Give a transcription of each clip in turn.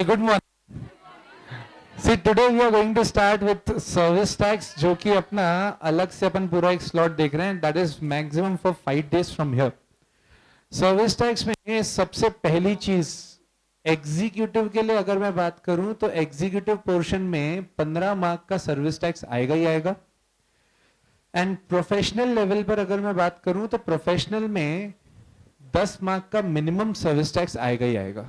Good morning. See today we are going to start with service tax, जो कि अपना अलग से अपन पूरा एक स्लॉट देख रहे हैं, that is maximum for 5 days from here. Service tax में सबसे पहली चीज एग्जीक्यूटिव के लिए अगर मैं बात करूं तो एग्जीक्यूटिव पोर्शन में 15 मार्क का सर्विस टैक्स आएगा ही आएगा। एंड प्रोफेशनल लेवल पर अगर मैं बात करूं तो प्रोफेशनल में 10 मार्क का मिनिमम सर्विस टैक्स आएगा ही आएगा।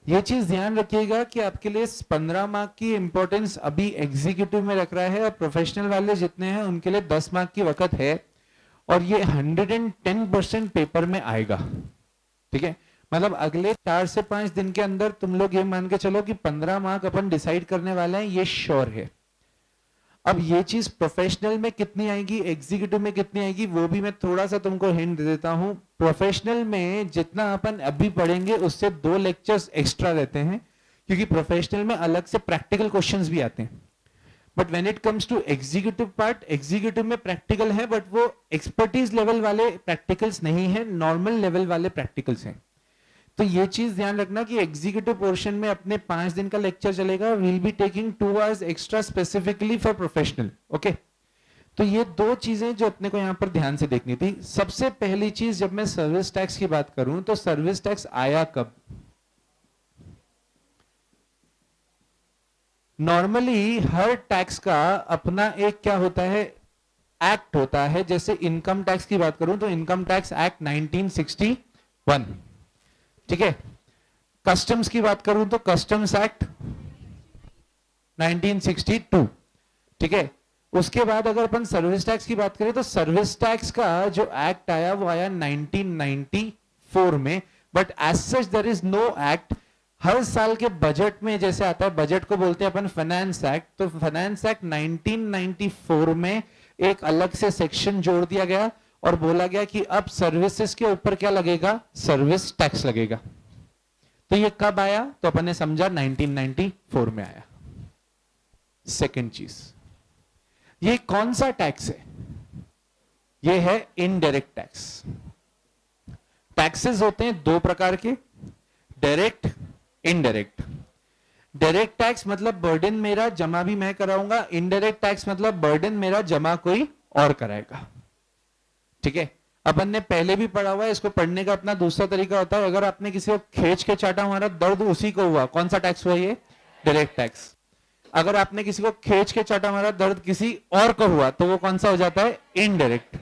ये चीज ध्यान रखिएगा कि आपके लिए 15 मार्क की इंपॉर्टेंस अभी एग्जीक्यूटिव में रख रहा है, और प्रोफेशनल वाले जितने हैं उनके लिए 10 मार्क की वक्त है, और ये 110% पेपर में आएगा। ठीक है, मतलब अगले 4 से 5 दिन के अंदर तुम लोग ये मान के चलो कि 15 मार्क अपन डिसाइड करने वाले हैं, ये श्योर है। अब ये चीज प्रोफेशनल में कितनी आएगी, एग्जीक्यूटिव में कितनी आएगी, वो भी मैं थोड़ा सा तुमको हिंट दे देता हूं। प्रोफेशनल में जितना अपन अभी पढ़ेंगे उससे 2 लेक्चर्स एक्स्ट्रा रहते हैं, क्योंकि प्रोफेशनल में अलग से प्रैक्टिकल क्वेश्चंस भी आते हैं। But when it comes to executive part, executive में प्रैक्टिकल है, बट वो एक्सपर्टीज लेवल वाले प्रैक्टिकल्स नहीं है, नॉर्मल लेवल वाले प्रैक्टिकल्स हैं। तो ये चीज ध्यान रखना कि एग्जीक्यूटिव पोर्शन में अपने 5 दिन का लेक्चर चलेगा, will be taking 2 hours extra specifically for professional. Okay, तो ये 2 चीजें जो अपने को यहां पर ध्यान से देखनी थी। सबसे पहली चीज, जब मैं सर्विस टैक्स की बात करूं तो सर्विस टैक्स आया कब? नॉर्मली हर टैक्स का अपना एक क्या होता है, एक्ट होता है। जैसे इनकम टैक्स की बात करूं तो इनकम टैक्स एक्ट 1961, ठीक है। कस्टम्स की बात करूं तो कस्टम्स एक्ट 1962, ठीक है। उसके बाद अगर अपन सर्विस टैक्स की बात करें तो सर्विस टैक्स का जो एक्ट आया वो आया 1994 में, but as such there is no act. हर साल के बजट में जैसे आता है, बजट को बोलते हैं अपन फाइनेंस एक्ट, तो फाइनेंस एक्ट 1994 में एक अलग से सेक्शन जोड़ दिया गया और बोला गया कि अब सर्विसेज के ऊपर क्या लगेगा, सर्विस टैक्स लगेगा। तो ये कब आया, तो अपन ने समझा 1994 में आया। सेकेंड चीज, ये कौन सा टैक्स है? ये है इनडायरेक्ट टैक्स। टैक्सेस होते हैं 2 प्रकार के, डायरेक्ट, इनडायरेक्ट। डायरेक्ट टैक्स मतलब बर्डन मेरा, जमा भी मैं कराऊंगा। इनडायरेक्ट टैक्स मतलब बर्डन मेरा, जमा कोई और कराएगा। ठीक है, अपन ने पहले भी पढ़ा हुआ है, इसको पढ़ने का अपना दूसरा तरीका होता है। अगर आपने किसी को खींच के चाटा, हमारा दर्द उसी को हुआ, कौन सा टैक्स हुआ? ये डायरेक्ट टैक्स। अगर आपने किसी को खींच के चाटा, हमारा दर्द किसी और को हुआ, तो वो कौन सा हो जाता है? इनडायरेक्ट।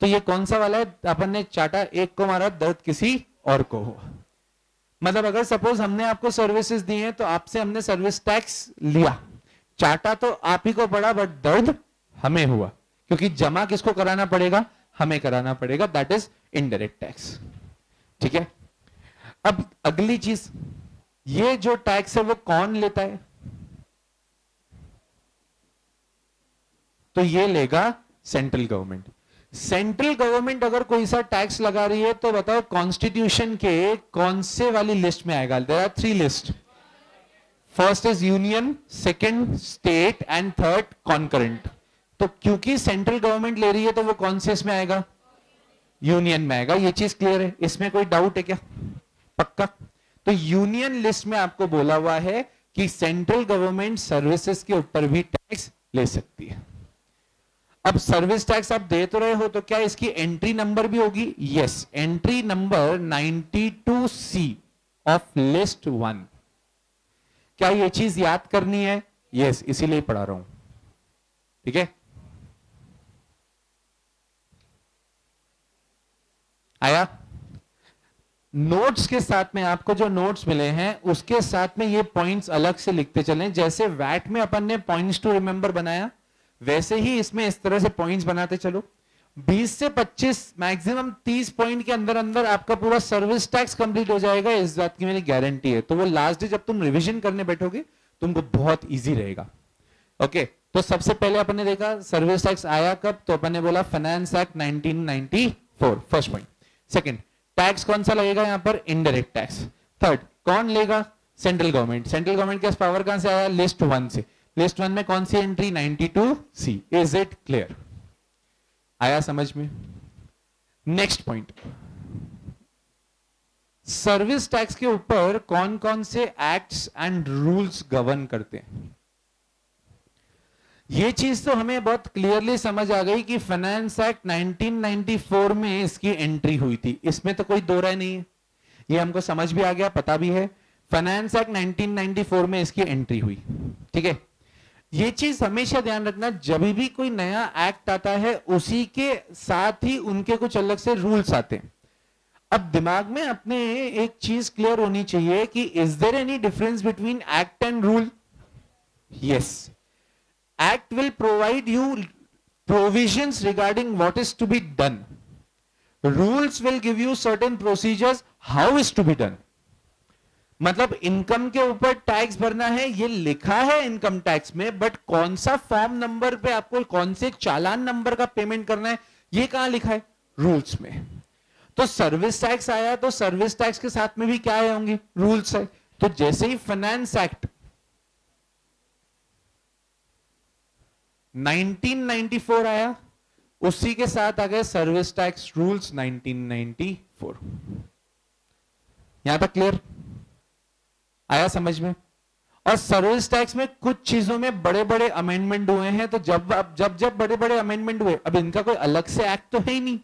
तो ये कौन सा वाला है? अपन ने चाटा एक को, मारा, दर्द किसी और को हुआ। मतलब अगर सपोज हमने आपको सर्विसेज दी हैं तो आपसे हमने सर्विस टैक्स लिया, चाटा तो आप ही को पड़ा, बट दर्द हमें हुआ, क्योंकि जमा किसको कराना पड़ेगा? हमें कराना पड़ेगा। That is indirect tax. ठीक है, अब अगली चीज, ये जो टैक्स है वो कौन लेता है? तो ये लेगा सेंट्रल गवर्नमेंट। सेंट्रल गवर्नमेंट अगर कोई सा टैक्स लगा रही है तो बताओ कॉन्स्टिट्यूशन के कौन से वाली लिस्ट में आएगा? There are 3 list. First is union, second state and third concurrent. तो क्योंकि सेंट्रल गवर्नमेंट ले रही है तो वो कौन से इसमें आएगा? यूनियन में आएगा। ये चीज क्लियर है? इसमें कोई डाउट है क्या? पक्का? तो यूनियन लिस्ट में आपको बोला हुआ है कि सेंट्रल गवर्नमेंट सर्विसेज के ऊपर भी टैक्स ले सकती है। अब सर्विस टैक्स आप दे तो रहे हो, तो क्या इसकी एंट्री नंबर भी होगी? Yes, entry number 92C of list 1। क्या ये चीज याद करनी है? यस, इसीलिए पढ़ा रहा हूं। ठीक है, आया? नोट्स के साथ में आपको जो नोट्स मिले हैं उसके साथ में ये पॉइंट्स अलग से लिखते चलें। जैसे वैट में अपन ने पॉइंट्स टू रिमेंबर बनाया, वैसे ही इसमें इस तरह से पॉइंट्स बनाते चलो। 20 से 25, मैक्सिमम 30 पॉइंट के अंदर अंदर आपका पूरा सर्विस टैक्स कंप्लीट हो जाएगा, इस बात की मेरी गारंटी है। तो वो लास्ट डे जब तुम रिवीजन करने बैठोगे तुमको बहुत इजी रहेगा। ओके, तो सबसे पहले अपन ने देखा सर्विस टैक्स आया कब, तो अपन ने बोला finance act 1994, first point. Second, tax कौन सा लगेगा यहां पर? Indirect tax. थर्ड, कौन लेगा? Central government. सेंट्रल गवर्नमेंट के पावर कहां से आया? लिस्ट 1 से। लिस्ट 1 में कौन सी entry? 92C। Is it clear? आया समझ में? नेक्स्ट पॉइंट, सर्विस टैक्स के ऊपर कौन कौन से एक्ट्स एंड रूल्स गवर्न करते हैं? ये चीज तो हमें बहुत क्लियरली समझ आ गई कि फाइनेंस एक्ट 1994 में इसकी एंट्री हुई थी, इसमें तो कोई दो राय नहीं है, ये हमको समझ भी आ गया, पता भी है। फाइनेंस एक्ट 1994 में इसकी एंट्री हुई, ठीक है। ये चीज हमेशा ध्यान रखना, जब भी कोई नया एक्ट आता है उसी के साथ ही उनके कुछ अलग से रूल्स आते हैं। अब दिमाग में अपने एक चीज क्लियर होनी चाहिए कि is there any difference between act and rule? Yes, act will provide you provisions regarding what is to be done, rules will give you certain procedures how is to be done. मतलब income के ऊपर tax भरना है ये लिखा है income tax में, but कौन सा फॉर्म नंबर पे आपको कौन से चालान नंबर का पेमेंट करना है ये कहां लिखा है? रूल्स में। तो सर्विस टैक्स आया तो सर्विस टैक्स के साथ में भी क्या आए होंगे? रूल्स है। तो जैसे ही फाइनेंस एक्ट 1994 आया, उसी के साथ आ गए सर्विस टैक्स रूल्स 1994। यहां तक क्लियर आया समझ में? और सर्विस टैक्स में कुछ चीजों में बड़े बड़े अमेंडमेंट हुए हैं, तो जब बड़े बड़े अमेंडमेंट हुए, अब इनका कोई अलग से एक्ट तो है ही नहीं,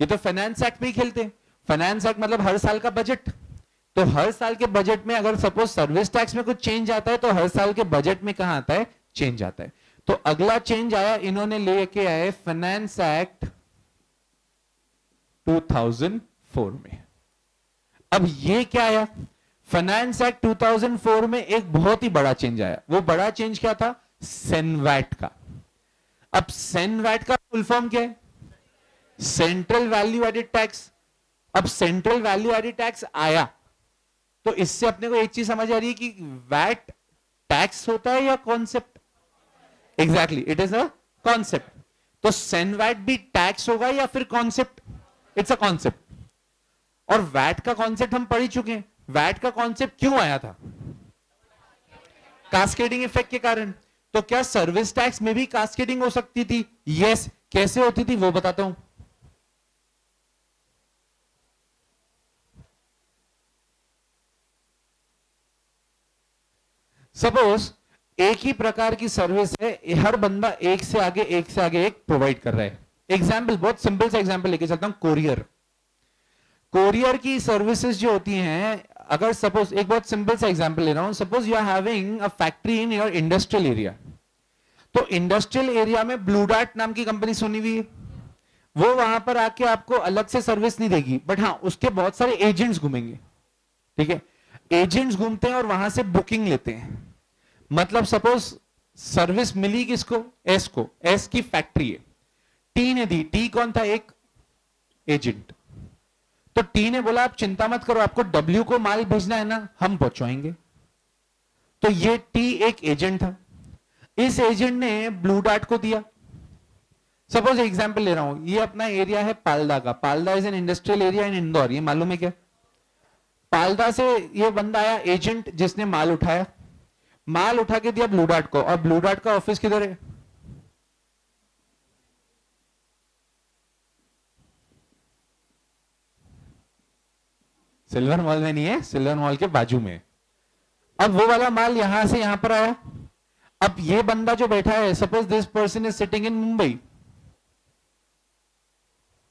ये तो फाइनेंस एक्ट में ही खेलते हैं। फाइनेंस एक्ट मतलब हर साल का बजट, तो हर साल के बजट में अगर सपोज सर्विस टैक्स में कुछ चेंज आता है तो हर साल के बजट में कहां आता है? चेंज आता है। तो अगला चेंज आया, इन्होंने लेके आए फाइनेंस एक्ट 2004 में। अब ये क्या आया? फाइनेंस एक्ट 2004 में एक बहुत ही बड़ा चेंज आया। वो बड़ा चेंज क्या था? सेनवैट का। अब सेनवैट का फुल फॉर्म क्या है? Central value added tax. अब सेंट्रल वैल्यू एडेड टैक्स आया तो इससे अपने को एक चीज समझ आ रही है कि वैट टैक्स होता है या concept? Exactly, it is a concept. तो सेनवैट भी टैक्स होगा या फिर कॉन्सेप्ट? It's a concept. और वैट का कॉन्सेप्ट हम पढ़ ही चुके हैं। वैट का कॉन्सेप्ट क्यों आया था? कास्केडिंग इफेक्ट के कारण। तो क्या सर्विस टैक्स में भी कास्केडिंग हो सकती थी? यस। कैसे होती थी वो बताता हूं। सपोज एक ही प्रकार की सर्विस है, हर बंदा एक से आगे एक प्रोवाइड कर रहा है। एग्जाम्पल, बहुत सिंपल सा एग्जाम्पल लेके चलता हूं। कोरियर, कोरियर की सर्विसेज जो होती हैं, अगर सपोज एक बहुत सिंपल सा एग्जांपल ले रहा हूं, suppose you are having a factory in your industrial area, तो इंडस्ट्रियल एरिया में ब्लू डार्ट नाम की कंपनी सुनी हुई है, वो वहां पर आके आपको अलग से सर्विस नहीं देगी, बट हाँ उसके बहुत सारे एजेंट्स घूमेंगे, ठीक है। एजेंट्स घूमते हैं और वहां से बुकिंग लेते हैं। मतलब सपोज सर्विस मिली किसको? एस को। एस की फैक्ट्री है, टी ने दी। टी कौन था? एक एजेंट। तो टी ने बोला आप चिंता मत करो, आपको डब्ल्यू को माल भेजना है ना, हम पहुंचवाएंगे। तो ये टी एक एजेंट था। इस एजेंट ने ब्लू डार्ट को दिया। सपोज एग्जांपल ले रहा हूं, ये अपना एरिया है पालदा का। Palda is an industrial area in Indore, ये मालूम है क्या? पालदा से ये बंदा आया एजेंट, जिसने माल उठाया, माल उठा के दिया ब्लू डार्ट को। और ब्लू डार्ट का ऑफिस किधर है? सिल्वर मॉल में नहीं है, सिल्वर मॉल के बाजू में। अब वो वाला माल यहां से यहां पर आया। अब ये बंदा जो बैठा है, suppose this person is sitting in Mumbai,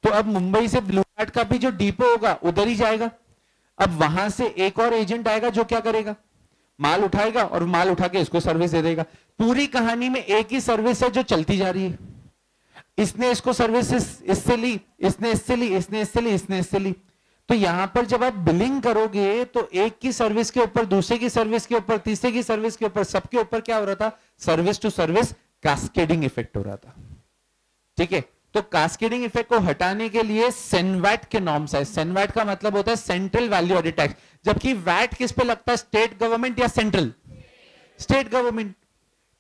तो अब मुंबई से ब्लू डार्ट का भी जो डिपो होगा उधर ही जाएगा। अब वहां से एक और एजेंट आएगा जो क्या करेगा? माल उठाएगा और माल उठा के इसको सर्विस दे देगा। पूरी कहानी में एक ही सर्विस है जो चलती जा रही है। इसने इसको सर्विस इससे ली, इसने इससे ली, इसने इससे ली, इसने इससे ली। तो यहां पर जब आप बिलिंग करोगे तो एक की सर्विस के ऊपर, दूसरे की सर्विस के ऊपर, तीसरे की सर्विस के ऊपर, सबके ऊपर क्या हो रहा था? Service to service cascading effect हो रहा था, ठीक है। तो कास्केडिंग इफेक्ट को हटाने के लिए सेनवैट के नॉर्म्स है। सेनवैट का मतलब होता है सेंट्रल वैल्यू एडेड टैक्स, जबकि वैट किस पे लगता है? स्टेट गवर्नमेंट या सेंट्रल? State government.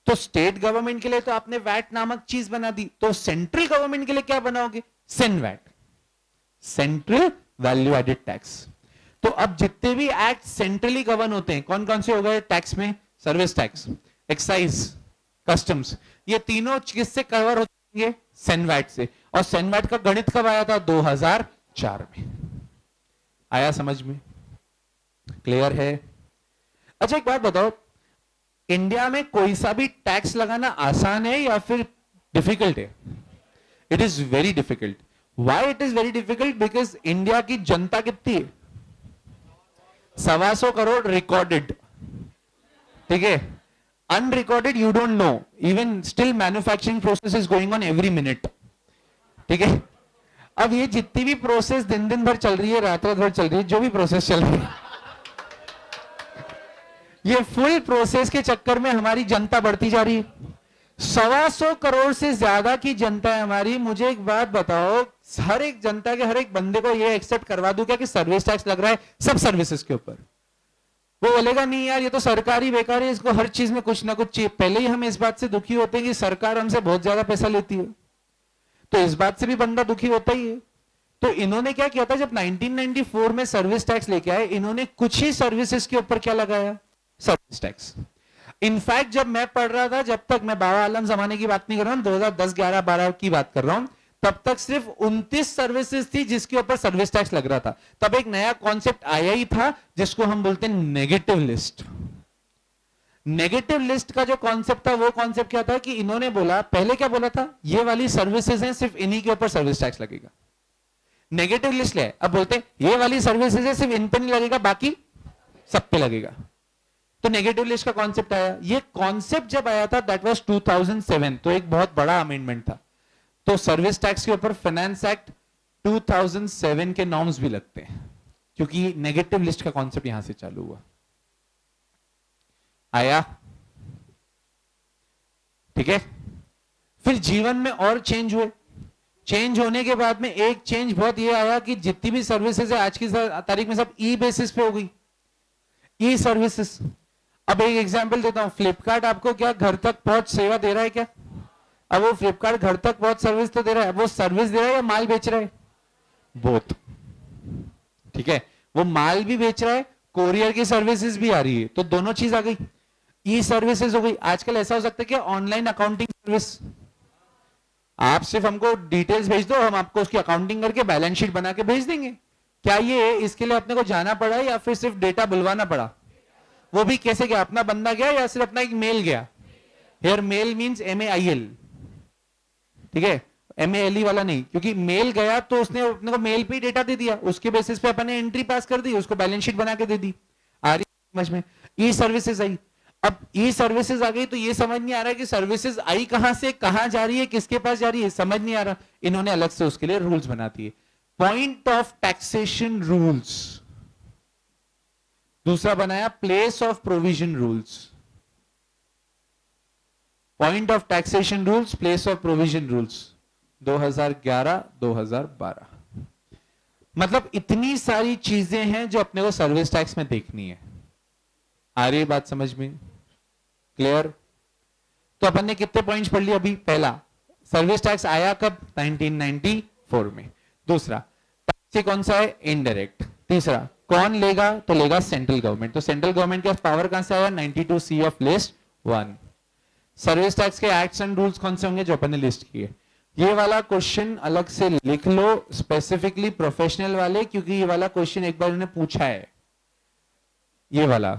तो स्टेट गवर्नमेंट के लिए तो आपने वैट नामक चीज बना दी, तो सेंट्रल गवर्नमेंट के लिए क्या बनाओगे? CENVAT, central value added tax. तो अब जितने भी एक्ट सेंट्रली गवर्न होते हैं, कौन कौन से हो गए टैक्स में? सर्विस टैक्स, एक्साइज, कस्टम्स, ये तीनों किससे कवर होंगे? सेनवैट से। और सेनवैट का गणित कब आया था? 2004 में। आया समझ में? क्लियर है? अच्छा एक बात बताओ, इंडिया में कोई सा भी टैक्स लगाना आसान है या फिर डिफिकल्ट है? It is very difficult. Why it is very difficult? Because India की जनता कितनी है? 125 करोड़ रिकॉर्डेड. ठीक है, unrecorded you don't know. Even still manufacturing process is going on every minute. ठीक है, अब ये जितनी भी प्रोसेस दिन दिन भर चल रही है, रात रात भर चल रही है, जो भी प्रोसेस चल रही है, ये फुल प्रोसेस के चक्कर में हमारी जनता बढ़ती जा रही है. 125 करोड़ से ज्यादा की जनता है हमारी. मुझे एक बात बताओ, हर एक जनता के हर एक बंदे को ये एक्सेप्ट करवा दूं क्या कि सर्विस टैक्स लग रहा है सब सर्विसेज के ऊपर? वो बोलेगा नहीं यार, ये तो सरकारी बेकार है, इसको हर चीज में कुछ ना कुछ चाहिए. पहले ही हम इस बात से दुखी होते हैं कि सरकार हमसे बहुत ज्यादा पैसा लेती है, तो इस बात से भी बंदा दुखी होता ही है. तो इन्होंने क्या किया था, जब 1994 में सर्विस टैक्स लेके आए, इन्होंने कुछ ही सर्विसेज के ऊपर क्या लगाया? Service tax. इनफैक्ट जब मैं पढ़ रहा था, जब तक, मैं बाबा आलम जमाने की बात नहीं कर रहा हूं, 2010 11 12 की बात कर रहा हूं, तब तक सिर्फ 29 सर्विसेज थी जिसके ऊपर सर्विस टैक्स लग रहा था. तब एक नया कॉन्सेप्ट आया ही था जिसको हम बोलते हैं नेगेटिव लिस्ट. नेगेटिव लिस्ट का जो कॉन्सेप्ट था, वो कॉन्सेप्ट क्या था कि इन्होंने बोला, पहले क्या बोला था, ये वाली सर्विसेज हैं सिर्फ इन्हीं के ऊपर सर्विस टैक्स लगेगा. नेगेटिव लिस्ट ले, अब बोलते हैं ये वाली सर्विसेज है सिर्फ इन पे नहीं लगेगा, बाकी सब पे लगेगा. तो नेगेटिव लिस्ट का कॉन्सेप्ट आया. ये कॉन्सेप्ट जब आया था, दैट वाज 2007, तो एक बहुत बड़ा अमेंडमेंट था. तो सर्विस टैक्स के ऊपर फाइनेंस एक्ट 2007 के नॉर्म्स भी लगते हैं, क्योंकि नेगेटिव लिस्ट का कॉन्सेप्ट यहां से चालू हुआ. आया? ठीक है. फिर जीवन में और चेंज हुए. चेंज होने के बाद में एक चेंज बहुत ये आया कि जितनी भी सर्विसेज है आज की तारीख में सब ई बेसिस पे हो गई. ई सर्विसेज. अब एक एग्जांपल देता हूं, फ्लिपकार्ट आपको क्या घर तक पहुंच सेवा दे रहा है क्या? अब वो फ्लिपकार्ट घर तक पहुंच सर्विस तो दे रहा है, वो सर्विस दे रहा है या माल बेच रहा है? बोथ. ठीक है, वो माल भी बेच रहा है, कोरियर की सर्विसेज भी आ रही है, तो दोनों चीज आ गई. ई सर्विसेज हो गई. आजकल ऐसा हो सकता है कि ऑनलाइन अकाउंटिंग सर्विस, आप सिर्फ हमको डिटेल्स भेज दो, हम आपको उसकी अकाउंटिंग करके बैलेंस शीट बना के भेज देंगे. क्या ये इसके लिए अपने को जाना पड़ा या फिर सिर्फ डेटा बुलवाना पड़ा? वो भी कैसे गया? अपना बंदा गया या सिर्फ अपना एक मेल गया? Here mail means MAIL. ठीक है, MALE वाला नहीं, क्योंकि मेल गया तो उसने अपने को मेल पे डेटा दे दिया, उसके बेसिस पे अपन ने एंट्री पास कर दी, उसको बैलेंस शीट बना के दे दी. आ रही समझ में? ई सर्विसेज आई. अब ई सर्विसेज आ गई तो ये समझ नहीं आ रहा कि सर्विसेज आई कहां से, कहां जा रही है, किसके पास जा रही है, समझ नहीं आ रहा. इन्होंने अलग से उसके लिए रूल्स बना दिए. Point of taxation rules. दूसरा बनाया place of provision rules. Point of taxation rules, place of provision rules, 2011-2012. मतलब इतनी सारी चीजें हैं जो अपने को सर्विस टैक्स में देखनी है. आ रही बात समझ में? क्लियर? तो अपन ने कितने पॉइंट्स पढ़ लिए अभी? पहला, सर्विस टैक्स आया कब? 1994 में. दूसरा, टैक्स कौन सा है? इनडायरेक्ट. तीसरा, कौन लेगा? तो लेगा सेंट्रल गवर्नमेंट. तो सेंट्रल गवर्नमेंट का पावर कहां से आया? 92C of list 1. Service tax के एक्ट्स एंड रूल्स कौन से होंगे? जो अपन ने लिस्ट किए. ये वाला क्वेश्चन अलग से लिख लो, स्पेसिफिकली प्रोफेशनल वाले, क्योंकि ये वाला क्वेश्चन एक बार उन्होंने पूछा है, ये वाला,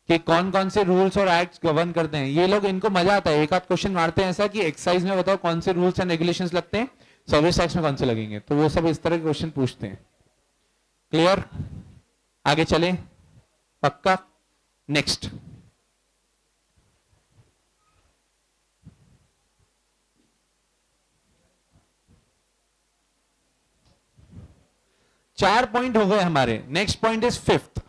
कि कौन कौन से रूल्स और एक्ट्स गवर्न करते हैं. ये लोग, इनको मजा आता है, एक आध क्वेश्चन मारते हैं ऐसा कि एक्सरसाइज में बताओ कौन से रूल्स एंड रेगुलेशंस लगते हैं, सर्विस टैक्स में कौन से लगेंगे. तो वो सब इस तरह के क्वेश्चन पूछते हैं. क्लियर? आगे चले? पक्का? नेक्स्ट. चार पॉइंट हो गए हमारे. Next point is fifth.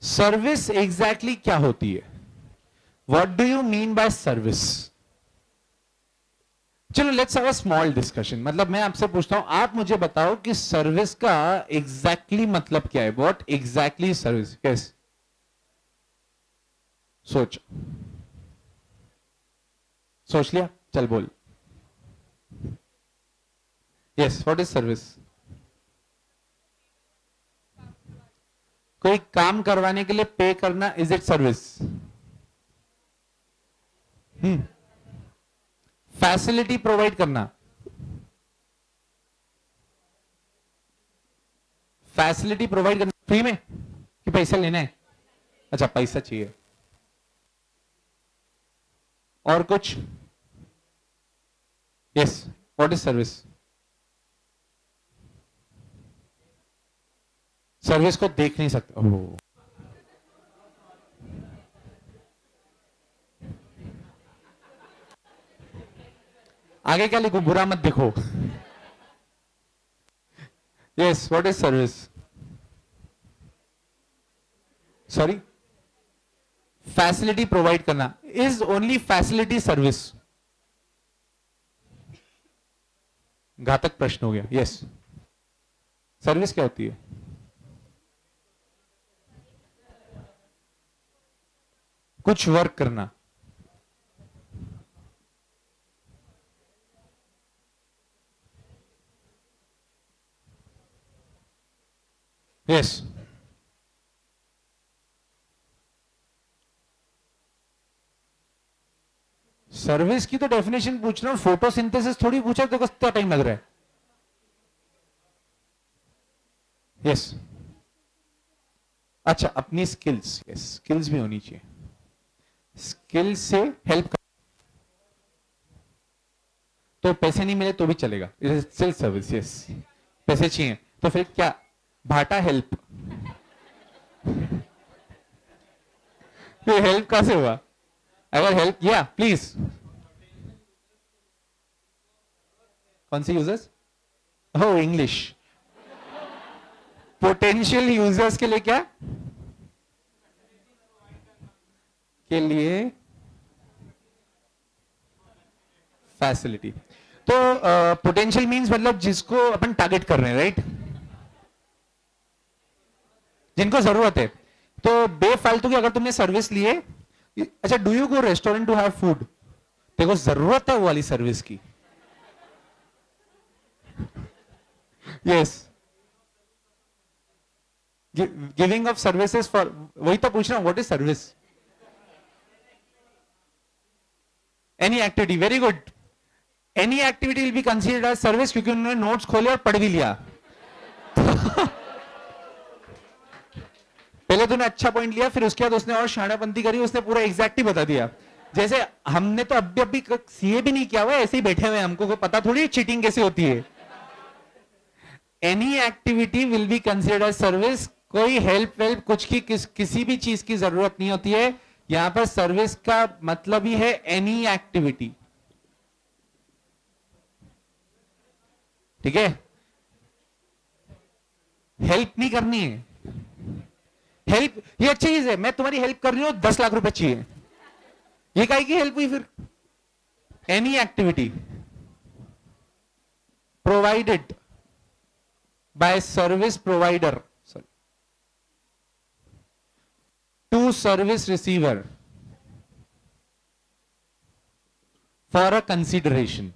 Service exactly क्या होती है? What do you mean by service? चलो let's have a small discussion. मतलब मैं आपसे पूछता हूं, आप मुझे बताओ कि सर्विस का एग्जैक्टली मतलब क्या है? What exactly service? यस, सोच. सोच लिया? चल बोल. Yes, what is service? कोई काम करवाने के लिए पे करना, is it service? Facility provide करना, फैसिलिटी प्रोवाइड करना फ्री में कि पैसा लेना है? अच्छा, पैसा चाहिए। और कुछ? Yes, what is service? Service को देख नहीं सकते। ओह, आगे क्या लिखो, बुरा मत देखो। Yes, what is service? Sorry, facility provide करना। Is only facility service? घातक प्रश्न हो गया। यस, सर्विस क्या होती है? कुछ वर्क करना। यस, सर्विस की तो डेफिनेशन पूछ रहा हूं, फोटोसिंथेसिस थोड़ी पूछा, तो कितना टाइम लग रहा है? यस, अच्छा, अपनी स्किल्स। यस, स्किल्स भी होनी चाहिए। स्किल से हेल्प कर, तो पैसे नहीं मिले तो भी चलेगा, it is still service. Yes, पैसे चाहिए तो फिर क्या? भाटा हेल्प। ये हेल्प कहां से हुआ? अगर हेल्प किया, प्लीज। कौन सी यूजर्स? हो, इंग्लिश। पोटेंशियल यूजर्स के लिए क्या? के लिए फैसिलिटी। तो पोटेंशियल मींस मतलब जिसको अपन टारगेट कर रहे हैं, राइट? जिनको जरूरत है। तो बेफालतू की अगर तुमने सर्विस लिए, अच्छा, do you go restaurant to have food? देखो, जरूरत है वो वाली सर्विस की। Yes, giving of services for, वही तो पूछ रहा हूं, what is service? Any activity, very good. Any activity will be considered as service, क्योंकि उन्होंने नोट्स खोले और पढ़ भी लिया। पहले तूने अच्छा पॉइंट लिया, फिर उसके बाद उसने और शाणापंती करी, उसने पूरा एग्जैक्ट ही बता दिया। जैसे हमने तो अभी सीए भी नहीं किया हुआ, ऐसे ही बैठे हुए, हमको को पता थोड़ी चीटिंग कैसे होती है। Any activity will be considered as service. कोई हेल्प वेल्प कुछ की किसी भी चीज की जरूरत नहीं होती है। यहां पर सर्विस का मतलब ही है एनी एक्टिविटी। ठीक है? हेल्प नहीं करनी है। हेल्प ये अच्छी चीज है, मैं तुम्हारी हेल्प कर रही हूं, 10 लाख रुपए चाहिए, ये काहे की हेल्प हुई फिर? Any activity provided by service provider to service receiver for a consideration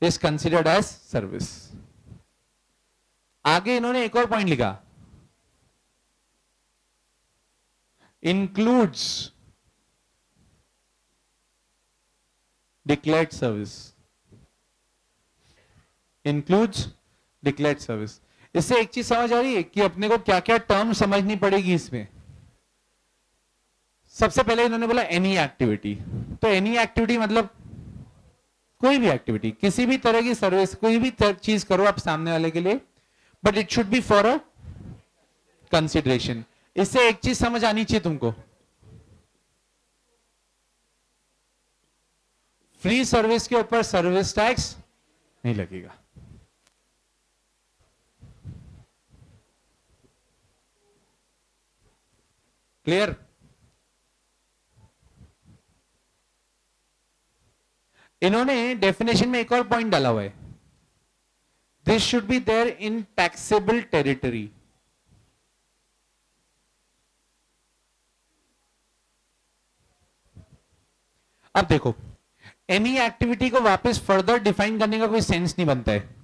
is considered as service. आगे इन्होंने एक और पॉइंट लिखा, includes declared service, includes declared service। इससे एक चीज समझ आ रही है कि अपने को क्या क्या टर्म समझनी पड़ेगी इसमें। सबसे पहले इन्होंने बोला एनी एक्टिविटी, तो एनी एक्टिविटी मतलब कोई भी एक्टिविटी, किसी भी तरह की सर्विस, कोई भी चीज करो आप सामने वाले के लिए, but it should be for a consideration. इससे एक चीज समझ आनी चाहिए तुमको, फ्री सर्विस के ऊपर सर्विस टैक्स नहीं लगेगा। क्लियर? इन्होंने डेफिनेशन में एक और पॉइंट डाला हुआ है, this should be there in taxable territory. अब देखो, एनी एक्टिविटी को वापस फर्दर डिफाइन करने का कोई सेंस नहीं बनता है।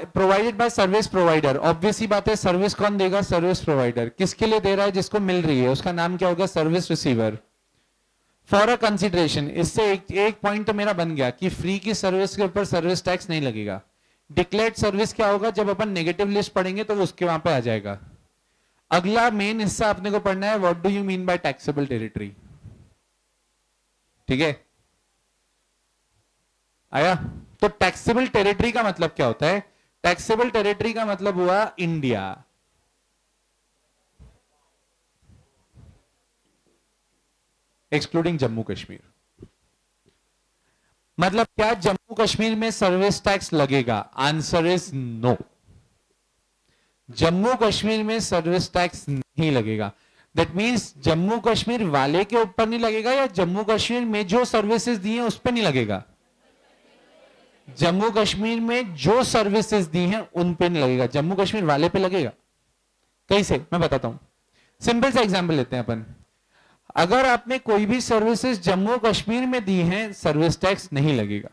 Provided by service provider, obvious ही बात है, सर्विस कौन देगा? Service provider. किसके लिए दे रहा है? जिसको मिल रही है, उसका नाम क्या होगा? Service receiver. For a consideration, इससे एक पॉइंट तो मेरा बन गया कि फ्री की सर्विस के ऊपर सर्विस टैक्स नहीं लगेगा। डिक्लेयर्ड सर्विस क्या होगा, जब अपन नेगेटिव लिस्ट पढ़ेंगे तो उसके वहां पे आ जाएगा। अगला मेन हिस्सा अपने को पढ़ना है, what do you mean bye taxable territory. ठीक है, आया? तो टैक्सेबल टेरिटरी का मतलब क्या होता है? टैक्सेबल टेरिटरी का मतलब हुआ इंडिया, एक्सक्लूडिंग जम्मू कश्मीर। मतलब क्या जम्मू कश्मीर में सर्विस टैक्स लगेगा? Answer is no, Jammu Kashmir में सर्विस टैक्स नहीं लगेगा। दैट मींस जम्मू कश्मीर वाले के ऊपर नहीं लगेगा, या जम्मू कश्मीर में जो सर्विसेज दी हैं उस पर नहीं लगेगा? जम्मू कश्मीर में जो सर्विसेज दी हैं उन पे नहीं लगेगा, जम्मू कश्मीर वाले पे लगेगा। कैसे, मैं बताता हूं। सिंपल सा एग्जांपल लेते हैं अपन। अगर आपने कोई भी सर्विसेज जम्मू कश्मीर में दी हैं, सर्विस टैक्स नहीं लगेगा।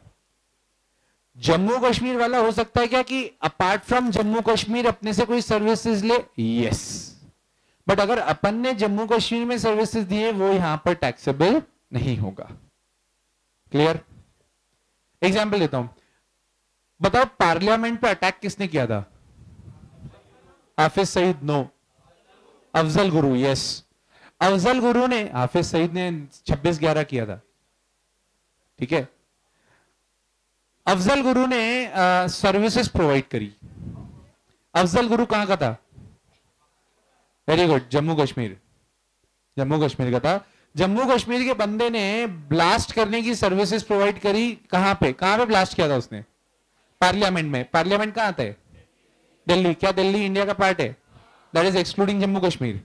जम्मू कश्मीर वाला हो सकता है क्या कि अपार्ट फ्रॉम जम्मू कश्मीर अपने से कोई सर्विसेज ले, यस, बट अगर अपन ने जम्मू कश्मीर में सर्विसेज दी है वो यहां पर टैक्सेबल नहीं होगा। क्लियर? एग्जाम्पल लेता हूं, बताओ पार्लियामेंट पे अटैक किसने किया था? हाफिज सईद? नो, अफजल गुरु। यस, अफजल गुरु ने, हाफिज सईद ने 26/11 किया था। ठीक है, अफजल गुरु ने सर्विसेज प्रोवाइड करी। अफजल गुरु कहां का था? वेरी गुड, जम्मू कश्मीर, जम्मू कश्मीर का था। जम्मू कश्मीर के बंदे ने ब्लास्ट करने की सर्विसेज प्रोवाइड करी। कहां पे, कहां पे ब्लास्ट किया था उसने? पार्लियामेंट में। पार्लियामेंट कहां आता है? दिल्ली। क्या दिल्ली इंडिया का पार्ट है? That is excluding Jammu Kashmir.